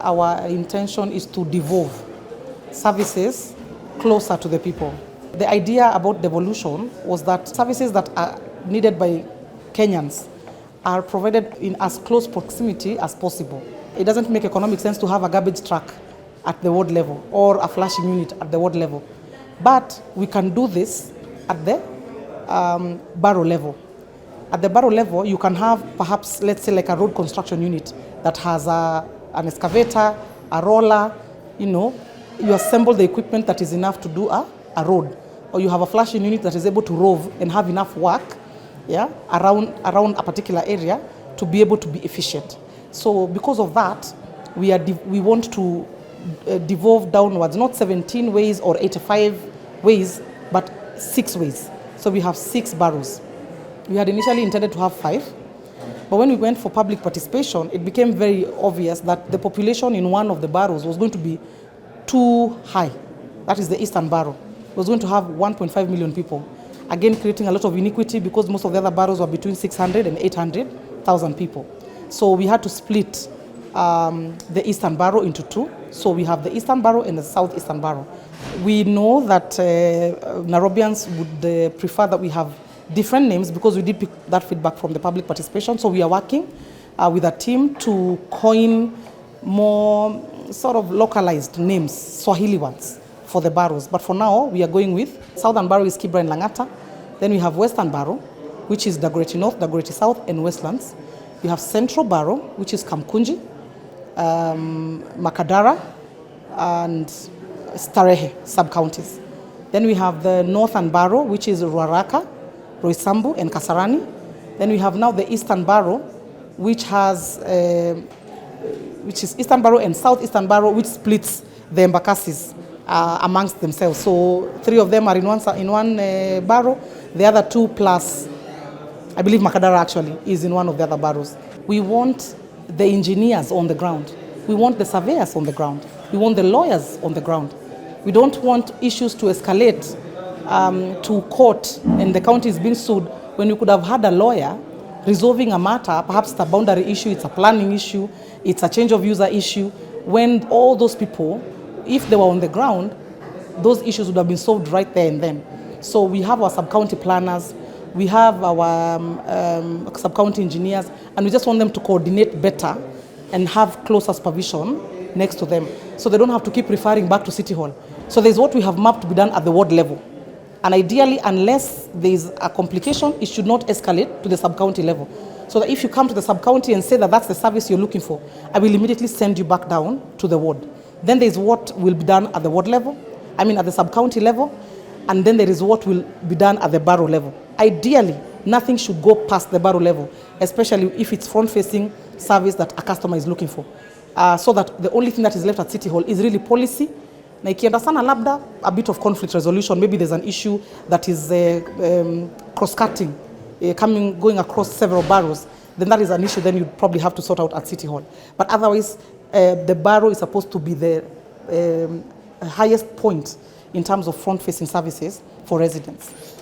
Our intention is to devolve services closer to the people. The idea about devolution was that services that are needed by Kenyans are provided in as close proximity as possible. It doesn't make economic sense to have a garbage truck at the ward level or a flashing unit at the ward level. But we can do this at the borough level. At the borough level, you can have perhaps, let's say, like a road construction unit that has an excavator, a roller, you assemble the equipment that is enough to do a road. Or you have a flashing unit that is able to rove and have enough work around a particular area to be able to be efficient. So because of that, we want to devolve downwards, not 17 ways or 85 ways, but 6 ways. So we have 6 boroughs. We had initially intended to have 5, but when we went for public participation, it became very obvious that the population in one of the boroughs was going to be too high. That is the Eastern Borough. It was going to have 1.5 million people. Again, creating a lot of inequity because most of the other boroughs were between 600 and 800,000 people. So we had to split the Eastern Borough into 2. So we have the Eastern Borough and the Southeastern Borough. We know that Nairobians would prefer that we have different names because we did pick that feedback from the public participation. So we are working with a team to coin more sort of localized names, Swahili ones, for the boroughs. But for now, we are going with Southern Borough is Kibra and Langata. Then we have Western Borough, which is Dagoretti North, Dagoretti South, and Westlands. We have Central Borough, which is Kamkunji, Makadara, and Starehe sub-counties. Then we have the Northern Borough, which is Ruaraka, Roysambu, and Kasarani. Then we have now the Eastern Borough, which is Eastern Borough and Southeastern Borough, which splits the Embakasis amongst themselves. So 3 of them are in one borough. The other 2 plus, I believe Makadara actually is in one of the other boroughs. We want the engineers on the ground. We want the surveyors on the ground. We want the lawyers on the ground. We don't want issues to escalate to court and the county is being sued when you could have had a lawyer resolving a matter. Perhaps it's a boundary issue, it's a planning issue, it's a change of user issue. When all those people, if they were on the ground, those issues would have been solved right there and then. So we have our sub-county planners, we have our sub-county engineers, and we just want them to coordinate better and have closer supervision next to them, so they don't have to keep referring back to City Hall. So there's what we have mapped to be done at the ward level. And ideally, unless there's a complication, it should not escalate to the sub-county level. So that if you come to the sub-county and say that that's the service you're looking for, I will immediately send you back down to the ward. Then there's what will be done at the ward level, at the sub-county level, and then there is what will be done at the borough level. Ideally, nothing should go past the borough level, especially if it's front-facing service that a customer is looking for. So that the only thing that is left at City Hall is really policy. Na ikienda sana labda a bit of conflict resolution, maybe there's an issue that is cross-cutting, going across several boroughs, then that is an issue then you'd probably have to sort out at City Hall. But otherwise, the borough is supposed to be the highest point in terms of front-facing services for residents.